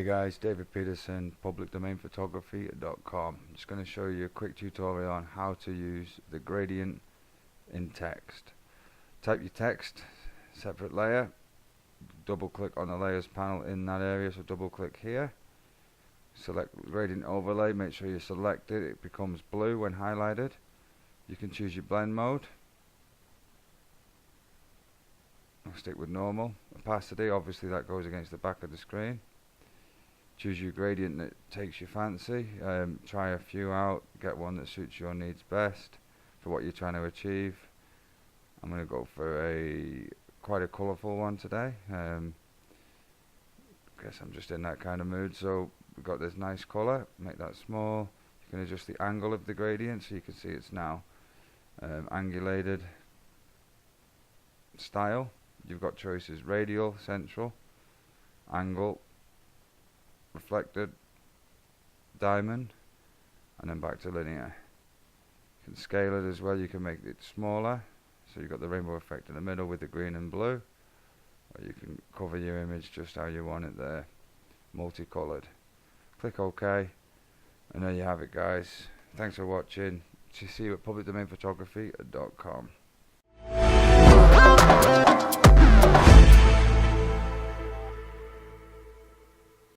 Hey guys, David Peterson, publicdomainphotography.com. I'm just going to show you a quick tutorial on how to use the gradient in text. Type your text, separate layer, double click on the layers panel in that area, so double click here, select gradient overlay, make sure you select it, it becomes blue when highlighted. You can choose your blend mode. I'll stick with normal. Opacity, obviously that goes against the back of the screen. Choose your gradient that takes your fancy. Try a few out, get one that suits your needs best for what you're trying to achieve. I'm going to go for quite a colourful one today. Guess I'm just in that kind of mood. So we've got this nice colour, make that small. You can adjust the angle of the gradient so you can see it's now angulated style. You've got choices: radial, central, angle, reflected, diamond, and then back to linear. You can scale it as well. You can make it smaller, so you've got the rainbow effect in the middle with the green and blue, or you can cover your image just how you want it there, multicolored. Click OK, and there you have it, guys. Thanks for watching. See you at publicdomainphotography.com.